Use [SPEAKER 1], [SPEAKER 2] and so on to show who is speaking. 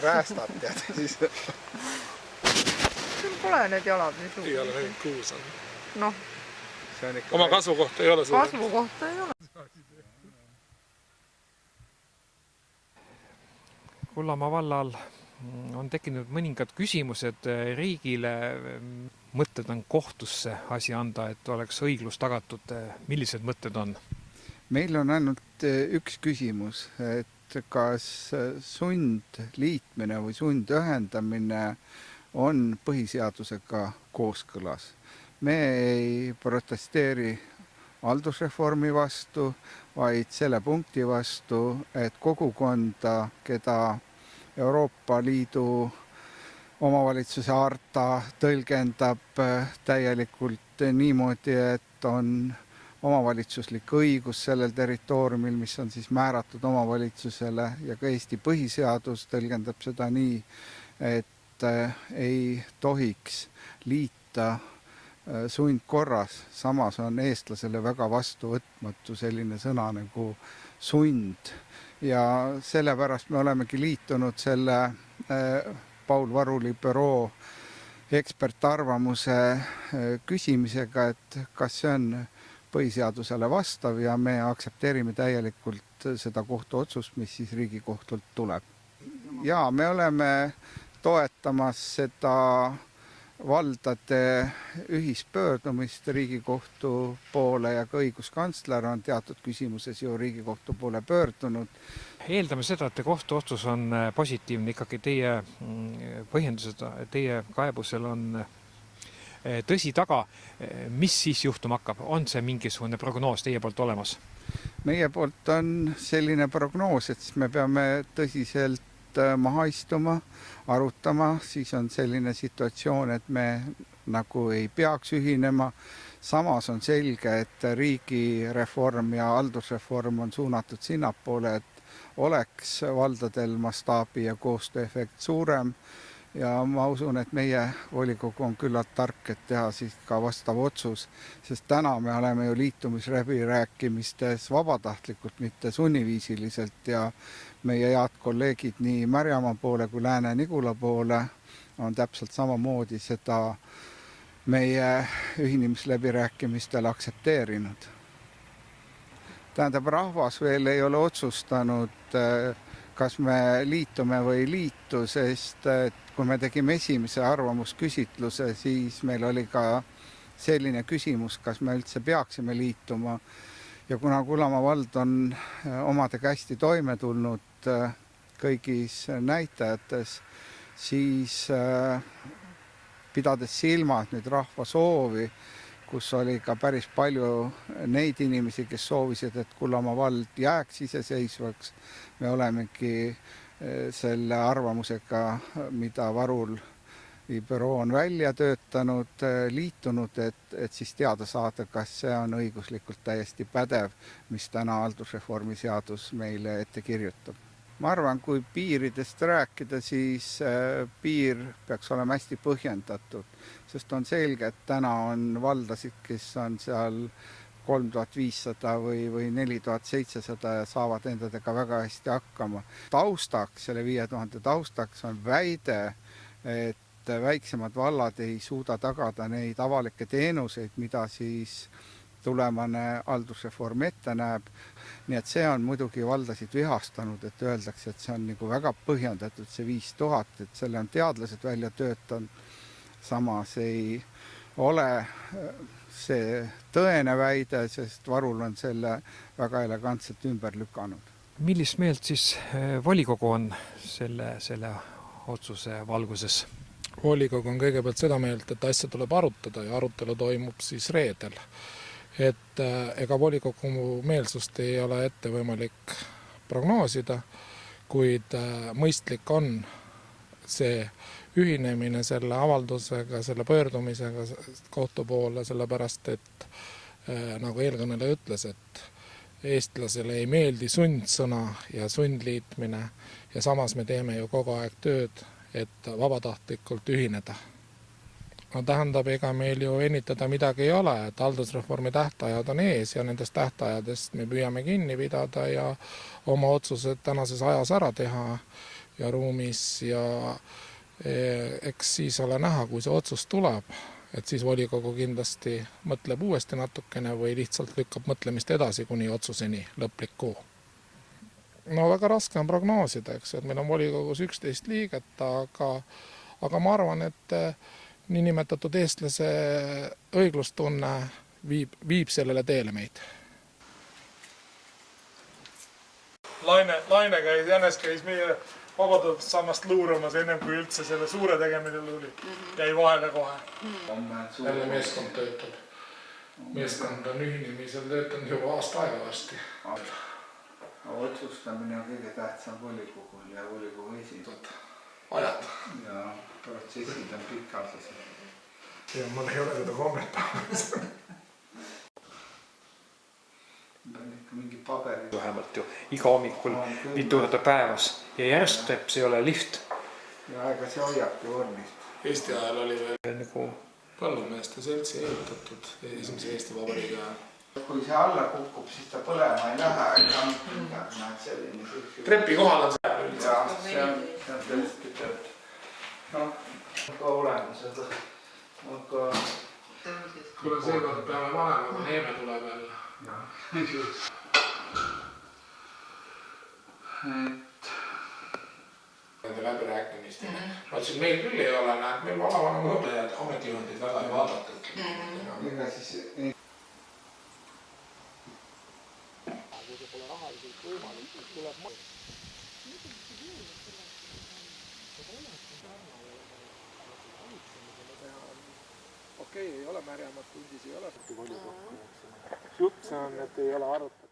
[SPEAKER 1] Räästab tead siis.
[SPEAKER 2] Sul pole need jalad nii suured.
[SPEAKER 3] Ei ole 46 on.
[SPEAKER 2] Noh,
[SPEAKER 3] Oma kasvukohta ei ole suurem.
[SPEAKER 2] kasvukohta ei ole.
[SPEAKER 4] Kullamaa vallal on tekkinud mõningad küsimused riigile. Mõtted on kohtusse asi anda, et oleks õiglus tagatud. Millised mõtted on?
[SPEAKER 1] Meil on ainult üks küsimus, et kas sundliitmine või sundühendamine on põhiseadusega kooskõlas. Me ei protesteeri haldusreformi vastu, vaid selle punkti vastu, et kogukonda, keda Euroopa Liidu omavalitsuse harta tõlgendab täielikult niimoodi, et on omavalitsuslik õigus sellel territooriumil, mis on siis määratud omavalitsusele, ja ka Eesti põhiseadus tõlgendab seda nii, et ei tohiks liita sundkorras. Samas on eestlasele väga vastuvõtmatu selline sõna nagu sund. Ja sellepärast me olemegi liitunud selle Paul Varuli büroo ekspertarvamuse küsimisega, et kas see on põhiseadusele vastav, ja me aktsepteerime täielikult seda kohtuotsust, mis siis Riigikohtult tuleb. Ja me oleme toetamas seda valdade ühispöördumist Riigikohtu poole, ja ka õiguskantsler on teatud küsimuses ju Riigikohtu poole pöördunud.
[SPEAKER 4] Eeldame seda, et kohtuotsus on positiivne, ikkagi teie põhjendused, teie kaebusel on tõsi taga. Mis siis juhtuma hakkab? On see mingisugune prognoos teie poolt olemas?
[SPEAKER 1] Meie poolt on selline prognoos, et me peame tõsiselt maha istuma, arutama, siis on selline situatsioon, et me nagu ei peaks ühinema. Samas on selge, et riigireform ja haldusreform on suunatud sinnapoole, et oleks valdadel mastaabi ja koostööefekt suurem. Ja ma usun, et meie volikogu on küllalt tark, et teha siis ka vastav otsus, sest täna me oleme ju liitumisläbirääkimistes vabatahtlikult, mitte sunniviisiliselt, ja meie head kolleegid nii Märjamaa poole kui Lääne-Nigula poole on täpselt samamoodi seda meie ühinemisläbirääkimistel aktsepteerinud. Tähendab, rahvas veel ei ole otsustanud, kas me liitume või ei liitu, sest kui me tegime esimese arvamusküsitluse, siis meil oli ka selline küsimus, kas me üldse peaksime liituma. Ja kuna Kullamaa vald on omadega hästi toime tulnud kõigis näitajates, siis pidades silmas nüüd rahva soovi, kus oli ka päris palju neid inimesi, kes soovisid, et Kullamaa vald jääks iseseisvaks, me olemegi selle arvamusega, mida Varul büroo on välja töötanud, liitunud, et siis teada saada, kas see on õiguslikult täiesti pädev, mis täna haldusreformi seadus meile ette kirjutab. Ma arvan, kui piiridest rääkida, siis piir peaks olema hästi põhjendatud, sest on selge, et täna on valdasid, kes on seal 3500 või 4700 ja saavad endadega väga hästi hakkama. Taustaks, selle 5000 taustaks on väide, et väiksemad vallad ei suuda tagada neid avalikke teenuseid, mida siis tulemane haldusreform ette näeb. Nii et see on muidugi valdasid vihastanud, et öeldakse, et see on nagu väga põhjendatud, see 5000, et selle on teadlased välja töötanud. Samas ei ole see tõene väide, sest Varul on selle väga elegantselt ümber lükanud.
[SPEAKER 4] Millist meelt siis volikogu on selle otsuse valguses?
[SPEAKER 3] Volikogu on kõigepealt seda meelt, et asja tuleb arutada ja arutelu toimub siis reedel. Et ega volikogu meelsust ei ole ette võimalik prognoosida, kuid mõistlik on see ühinemine selle avaldusega, selle pöördumisega kohtu poole, sellepärast, et nagu eelkõneleja ütles, et eestlasele ei meeldi sundsõna ja sundliitmine ja samas me teeme ju kogu aeg tööd, et vabatahtlikult ühineda. No tähendab, ega meil ju enitada midagi ei ole, et haldusreformi tähtajad on ees ja nendest tähtajadest me püüame kinni pidada ja oma otsused tänases ajas ära teha ja ruumis ja eks siis ole näha, kui see otsus tuleb, et siis volikogu kindlasti mõtleb uuesti natukene või lihtsalt lükkab mõtlemist edasi kuni otsuseni lõpliku. No väga raske on prognoosida, eks, et meil on volikogus 11 liiget, aga ma arvan, et niinimetatud eestlase õiglustunne viib sellele teele meid.
[SPEAKER 5] Laine käis, Jänes käis meie vabadussammast luuramas ennem kui üldse selle suure tegemine tuli. Jäi vahele kohe.
[SPEAKER 3] Jälle meeskond töötab. Meeskond on ühinemisel töötanud juba aasta aega varsti.
[SPEAKER 1] Otsustamine on kõige tähtsam volikogul ja volikogu esindajad.
[SPEAKER 3] Ajad.
[SPEAKER 1] Ja protsessid on pikaasjad.
[SPEAKER 3] Ja mul ei ole seda kommentaa.
[SPEAKER 1] Mingi paberi.
[SPEAKER 4] Vähemalt ju iga hommikul mitu korda päevas ja järjesteps ei ole lift.
[SPEAKER 1] Ja ega see hoiabki vormist.
[SPEAKER 3] Eesti ajal oli veel
[SPEAKER 4] Nagu
[SPEAKER 3] põllumeeste seltsi ehitatud esimese Eesti Vabariigi ajal.
[SPEAKER 1] Kui see alla kukub, siis ta põlema ei lähe, ei saanud midagi, näed selline.
[SPEAKER 3] Trepi kohal on see üldse.
[SPEAKER 1] Ja see on tõesti tööd. Noh, ka olemused. Aga...
[SPEAKER 3] Kuule seekord peame vanema, kui Neeme tuleb jälle. Nende läbirääkimistega. Ma ütlesin, meil küll ei ole, näed, meil valavana mõõdajad ametijuhendid väga ei vaadatud.
[SPEAKER 1] Ega siis...
[SPEAKER 3] Okei, ei ole märjamat, undis ei ole. Jutt see on, et ei ole arutatud.